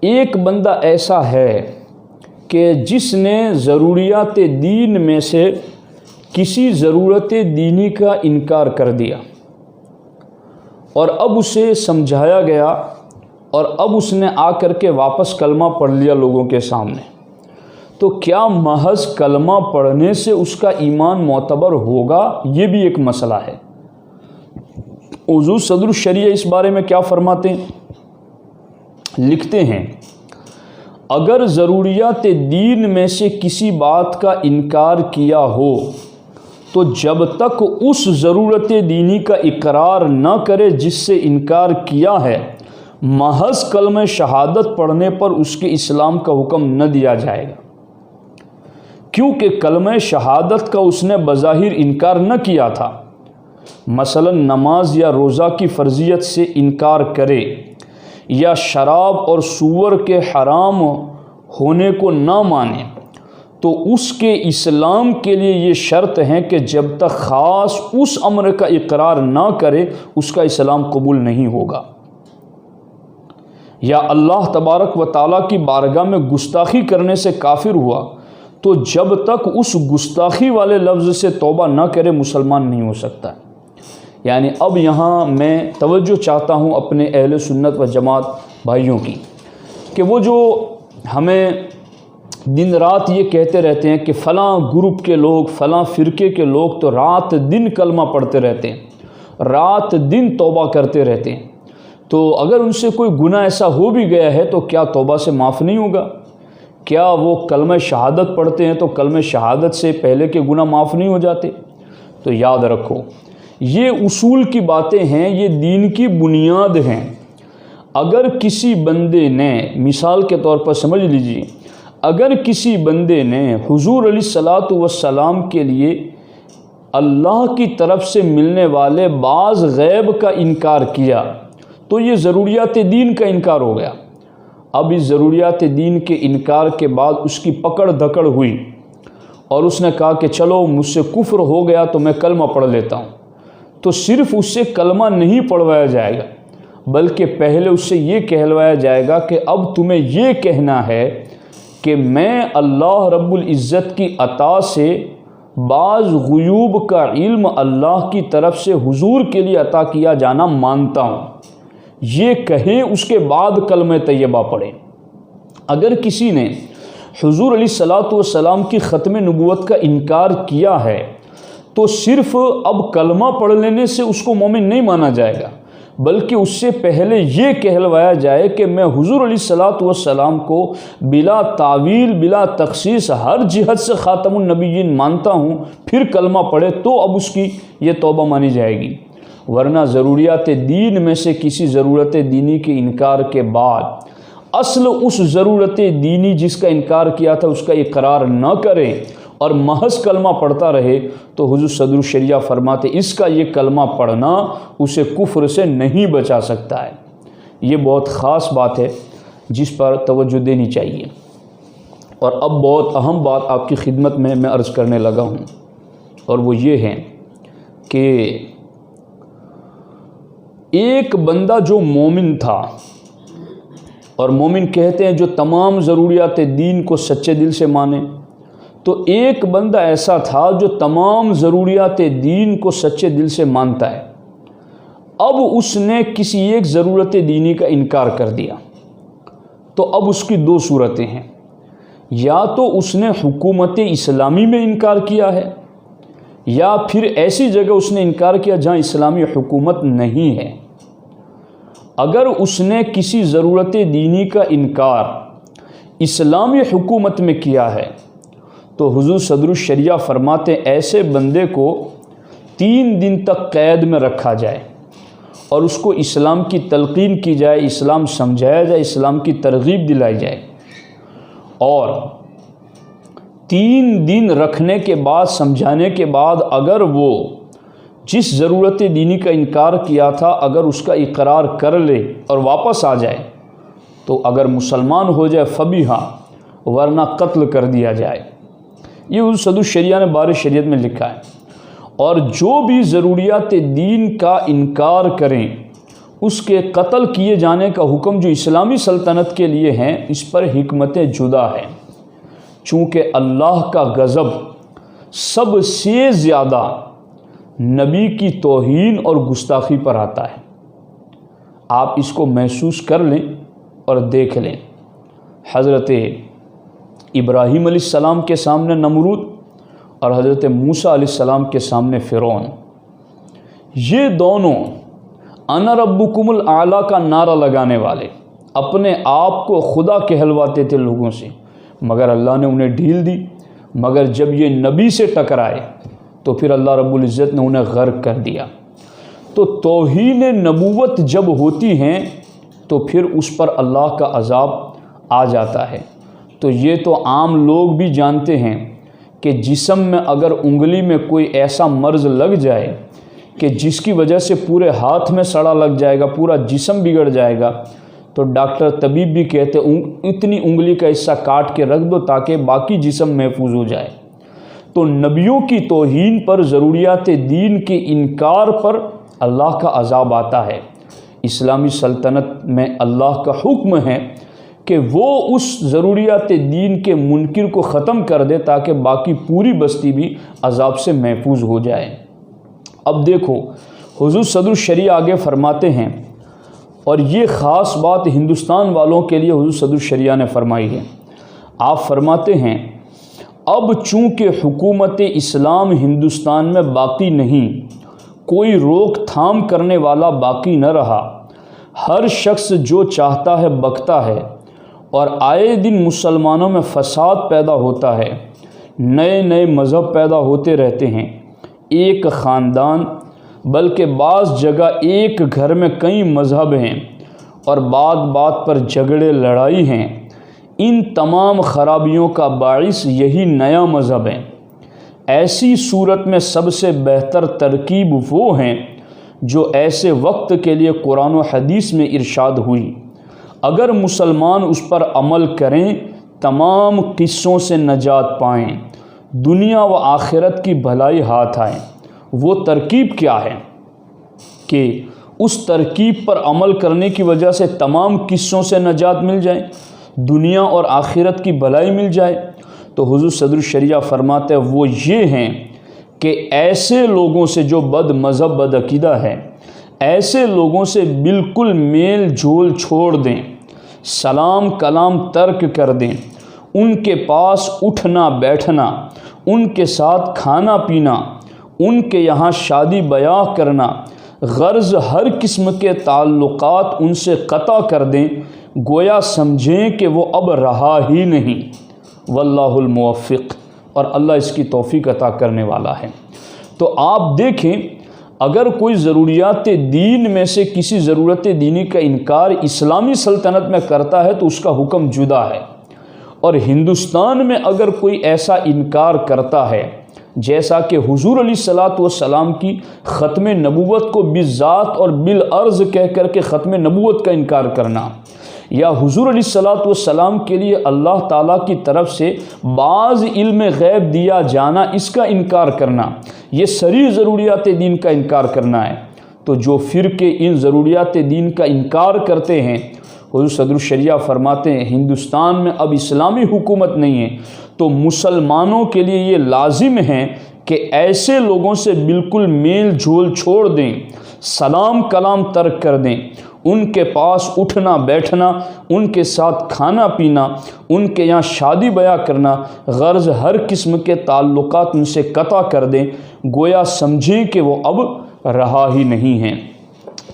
ایک بندہ ایسا ہے کہ جس نے ضروریات دین میں سے کسی ضرورت دینی کا انکار کر دیا اور اب اسے سمجھایا گیا اور اب اس نے آ کر کے واپس کلمہ پڑھ لیا لوگوں کے سامنے، تو کیا محض کلمہ پڑھنے سے اس کا ایمان معتبر ہوگا؟ یہ بھی ایک مسئلہ ہے۔ حضور صدر الشریعہ اس بارے میں کیا فرماتے ہیں؟ لکھتے ہیں اگر ضروریات دین میں سے کسی بات کا انکار کیا ہو تو جب تک اس ضرورت دینی کا اقرار نہ کرے جس سے انکار کیا ہے، محض کلمہ شہادت پڑھنے پر اس کے اسلام کا حکم نہ دیا جائے گا، کیونکہ کلمہ شہادت کا اس نے بظاہر انکار نہ کیا تھا۔ مثلا نماز یا روزہ کی فرضیت سے انکار کرے یا شراب اور سور کے حرام ہونے کو نہ مانے تو اس کے اسلام کے لیے یہ شرط ہے کہ جب تک خاص اس امر کا اقرار نہ کرے اس کا اسلام قبول نہیں ہوگا۔ یا اللہ تبارک و تعالیٰ کی بارگاہ میں گستاخی کرنے سے کافر ہوا تو جب تک اس گستاخی والے لفظ سے توبہ نہ کرے مسلمان نہیں ہو سکتا۔ یعنی اب یہاں میں توجہ چاہتا ہوں اپنے اہل سنت و جماعت بھائیوں کی کہ وہ جو ہمیں دن رات یہ کہتے رہتے ہیں کہ فلاں گروپ کے لوگ، فلاں فرقے کے لوگ تو رات دن کلمہ پڑھتے رہتے ہیں، رات دن توبہ کرتے رہتے ہیں، تو اگر ان سے کوئی گناہ ایسا ہو بھی گیا ہے تو کیا توبہ سے معاف نہیں ہوگا؟ کیا وہ کلمہ شہادت پڑھتے ہیں تو کلمہ شہادت سے پہلے کے گناہ معاف نہیں ہو جاتے؟ تو یاد رکھو یہ اصول کی باتیں ہیں، یہ دین کی بنیاد ہیں۔ اگر کسی بندے نے، مثال کے طور پر سمجھ لیجیے، اگر کسی بندے نے حضور علیہ الصلاۃ والسلام کے لیے اللہ کی طرف سے ملنے والے بعض غیب کا انکار کیا تو یہ ضروریات دین کا انکار ہو گیا۔ اب اس ضروریات دین کے انکار کے بعد اس کی پکڑ دھکڑ ہوئی اور اس نے کہا کہ چلو مجھ سے کفر ہو گیا تو میں کلمہ پڑھ لیتا ہوں، تو صرف اس سے کلمہ نہیں پڑھوایا جائے گا بلکہ پہلے اس سے یہ کہلوایا جائے گا کہ اب تمہیں یہ کہنا ہے کہ میں اللہ رب العزت کی عطا سے بعض غیوب کا علم اللہ کی طرف سے حضور کے لیے عطا کیا جانا مانتا ہوں، یہ کہیں اس کے بعد کلمہ طیبہ پڑھیں۔ اگر کسی نے حضور علیہ الصلوۃ والسلام کی ختم نبوت کا انکار کیا ہے تو صرف اب کلمہ پڑھ لینے سے اس کو مومن نہیں مانا جائے گا، بلکہ اس سے پہلے یہ کہلوایا جائے کہ میں حضور علیہ الصلوۃ والسلام کو بلا تعویل بلا تخصیص ہر جہت سے خاتم النبیین مانتا ہوں، پھر کلمہ پڑھے تو اب اس کی یہ توبہ مانی جائے گی۔ ورنہ ضروریات دین میں سے کسی ضرورت دینی کے انکار کے بعد اصل اس ضرورت دینی جس کا انکار کیا تھا اس کا اقرار نہ کرے اور محض کلمہ پڑھتا رہے تو حضور صدر الشریعہ فرماتے اس کا یہ کلمہ پڑھنا اسے کفر سے نہیں بچا سکتا ہے۔ یہ بہت خاص بات ہے جس پر توجہ دینی چاہیے۔ اور اب بہت اہم بات آپ کی خدمت میں عرض کرنے لگا ہوں، اور وہ یہ ہے کہ ایک بندہ جو مومن تھا، اور مومن کہتے ہیں جو تمام ضروریات دین کو سچے دل سے مانے، تو ایک بندہ ایسا تھا جو تمام ضروریات دین کو سچے دل سے مانتا ہے، اب اس نے کسی ایک ضرورت دینی کا انکار کر دیا، تو اب اس کی دو صورتیں ہیں، یا تو اس نے حکومت اسلامی میں انکار کیا ہے، یا پھر ایسی جگہ اس نے انکار کیا جہاں اسلامی حکومت نہیں ہے۔ اگر اس نے کسی ضرورت دینی کا انکار اسلامی حکومت میں کیا ہے تو حضور صدر الشریعہ فرماتے ایسے بندے کو 3 دن تک قید میں رکھا جائے اور اس کو اسلام کی تلقین کی جائے، اسلام سمجھایا جائے، اسلام کی ترغیب دلائی جائے، اور 3 دن رکھنے کے بعد سمجھانے کے بعد اگر وہ جس ضرورت دینی کا انکار کیا تھا اگر اس کا اقرار کر لے اور واپس آ جائے تو اگر مسلمان ہو جائے فبیہا، ورنہ قتل کر دیا جائے۔ یہ حضور صدر الشریعہ نے بار شریعت میں لکھا ہے۔ اور جو بھی ضروریات دین کا انکار کریں اس کے قتل کیے جانے کا حکم جو اسلامی سلطنت کے لیے ہیں، اس پر حکمتیں جدا ہیں، چونکہ اللہ کا غضب سب سے زیادہ نبی کی توہین اور گستاخی پر آتا ہے۔ آپ اس کو محسوس کر لیں اور دیکھ لیں۔ حضرت ابراہیم علیہ السلام کے سامنے نمرود اور حضرت موسیٰ علیہ السلام کے سامنے فرعون، یہ دونوں انا ربکم الاعلیٰ کا نعرہ لگانے والے اپنے آپ کو خدا کہلواتے تھے لوگوں سے، مگر اللہ نے انہیں ڈھیل دی۔ مگر جب یہ نبی سے ٹکرائے تو پھر اللہ رب العزت نے انہیں غرق کر دیا۔ تو توہین نبوت جب ہوتی ہیں تو پھر اس پر اللہ کا عذاب آ جاتا ہے۔ تو یہ تو عام لوگ بھی جانتے ہیں کہ جسم میں اگر انگلی میں کوئی ایسا مرض لگ جائے کہ جس کی وجہ سے پورے ہاتھ میں سڑا لگ جائے گا، پورا جسم بگڑ جائے گا، تو ڈاکٹر طبیب بھی کہتے اتنی انگلی کا حصہ کاٹ کے رکھ دو تاکہ باقی جسم محفوظ ہو جائے۔ تو نبیوں کی توہین پر، ضروریات دین کے انکار پر اللہ کا عذاب آتا ہے۔ اسلامی سلطنت میں اللہ کا حکم ہے کہ وہ اس ضروریات دین کے منکر کو ختم کر دے تاکہ باقی پوری بستی بھی عذاب سے محفوظ ہو جائے۔ اب دیکھو حضور صدر الشریعہ آگے فرماتے ہیں، اور یہ خاص بات ہندوستان والوں کے لیے حضور صدر الشریعہ نے فرمائی ہے۔ آپ فرماتے ہیں اب چونکہ حکومت اسلام ہندوستان میں باقی نہیں، کوئی روک تھام کرنے والا باقی نہ رہا، ہر شخص جو چاہتا ہے بکتا ہے، اور آئے دن مسلمانوں میں فساد پیدا ہوتا ہے، نئے نئے مذہب پیدا ہوتے رہتے ہیں، ایک خاندان بلکہ بعض جگہ ایک گھر میں کئی مذہب ہیں، اور بات بات پر جھگڑے لڑائی ہیں۔ ان تمام خرابیوں کا باعث یہی نیا مذہب ہے۔ ایسی صورت میں سب سے بہتر ترکیب وہ ہیں جو ایسے وقت کے لیے قرآن و حدیث میں ارشاد ہوئی، اگر مسلمان اس پر عمل کریں تمام قصوں سے نجات پائیں، دنیا و آخرت کی بھلائی ہاتھ آئیں۔ وہ ترکیب کیا ہے کہ اس ترکیب پر عمل کرنے کی وجہ سے تمام قصوں سے نجات مل جائے، دنیا اور آخرت کی بھلائی مل جائے، تو حضور صدر الشریعہ فرماتے ہیں وہ یہ ہیں کہ ایسے لوگوں سے جو بد مذہب بد عقیدہ ہے، ایسے لوگوں سے بالکل میل جول چھوڑ دیں، سلام کلام ترک کر دیں، ان کے پاس اٹھنا بیٹھنا، ان کے ساتھ کھانا پینا، ان کے یہاں شادی بیاہ کرنا، غرض ہر قسم کے تعلقات ان سے قطع کر دیں، گویا سمجھیں کہ وہ اب رہا ہی نہیں۔ واللہ الموفق، اور اللہ اس کی توفیق عطا کرنے والا ہے۔ تو آپ دیکھیں، اگر کوئی ضروریات دین میں سے کسی ضرورت دینی کا انکار اسلامی سلطنت میں کرتا ہے تو اس کا حکم جدا ہے، اور ہندوستان میں اگر کوئی ایسا انکار کرتا ہے، جیسا کہ حضور علیہ الصلاۃ والسلام کی ختم نبوت کو بالذات اور بالعرض کہہ کر کے ختم نبوت کا انکار کرنا، یا حضور علیہ الصلاۃ والسلام کے لیے اللہ تعالیٰ کی طرف سے بعض علم غیب دیا جانا، اس کا انکار کرنا، یہ صریح ضروریات دین کا انکار کرنا ہے۔ تو جو فرقے ان ضروریات دین کا انکار کرتے ہیں، حضور صدر الشریعہ فرماتے ہیں ہندوستان میں اب اسلامی حکومت نہیں ہے، تو مسلمانوں کے لیے یہ لازم ہے کہ ایسے لوگوں سے بالکل میل جول چھوڑ دیں، سلام کلام ترک کر دیں، ان کے پاس اٹھنا بیٹھنا، ان کے ساتھ کھانا پینا، ان کے یہاں شادی بیاہ کرنا، غرض ہر قسم کے تعلقات ان سے قطع کر دیں، گویا سمجھیں کہ وہ اب رہا ہی نہیں ہیں۔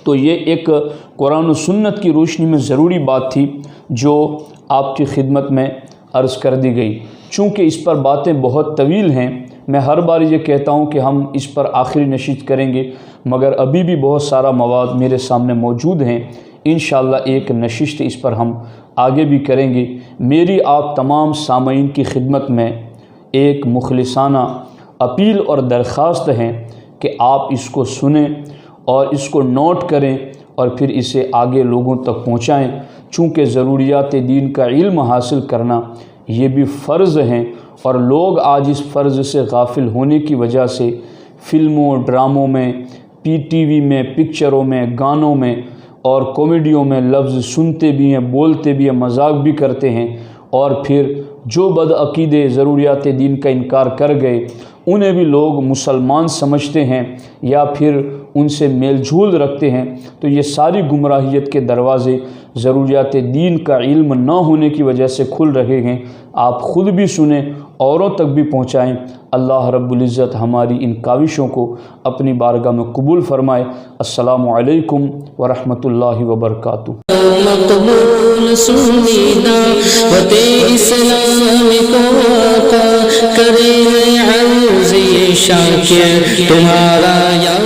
تو یہ ایک قرآن و سنت کی روشنی میں ضروری بات تھی جو آپ کی خدمت میں عرض کر دی گئی۔ چونکہ اس پر باتیں بہت طویل ہیں، میں ہر بار یہ کہتا ہوں کہ ہم اس پر آخری نشست کریں گے، مگر ابھی بھی بہت سارا مواد میرے سامنے موجود ہیں، انشاءاللہ ایک نشست اس پر ہم آگے بھی کریں گے۔ میری آپ تمام سامعین کی خدمت میں ایک مخلصانہ اپیل اور درخواست ہے کہ آپ اس کو سنیں اور اس کو نوٹ کریں اور پھر اسے آگے لوگوں تک پہنچائیں، چونکہ ضروریات دین کا علم حاصل کرنا یہ بھی فرض ہیں، اور لوگ آج اس فرض سے غافل ہونے کی وجہ سے فلموں ڈراموں میں، ٹی وی میں، پکچروں میں، گانوں میں اور کامیڈیوں میں لفظ سنتے بھی ہیں، بولتے بھی ہیں، مذاق بھی کرتے ہیں، اور پھر جو بد عقیدے ضروریات دین کا انکار کر گئے انہیں بھی لوگ مسلمان سمجھتے ہیں یا پھر ان سے میل جول رکھتے ہیں۔ تو یہ ساری گمراہیت کے دروازے ضروریات دین کا علم نہ ہونے کی وجہ سے کھل رہے ہیں۔ آپ خود بھی سنیں، اوروں تک بھی پہنچائیں۔ اللہ رب العزت ہماری ان کاوشوں کو اپنی بارگاہ میں قبول فرمائے۔ السلام علیکم ورحمۃ اللہ وبرکاتہ۔ مقبول سنی دعوت اسلام کو آقا کرے عرض یہ شاکر تمہارا یا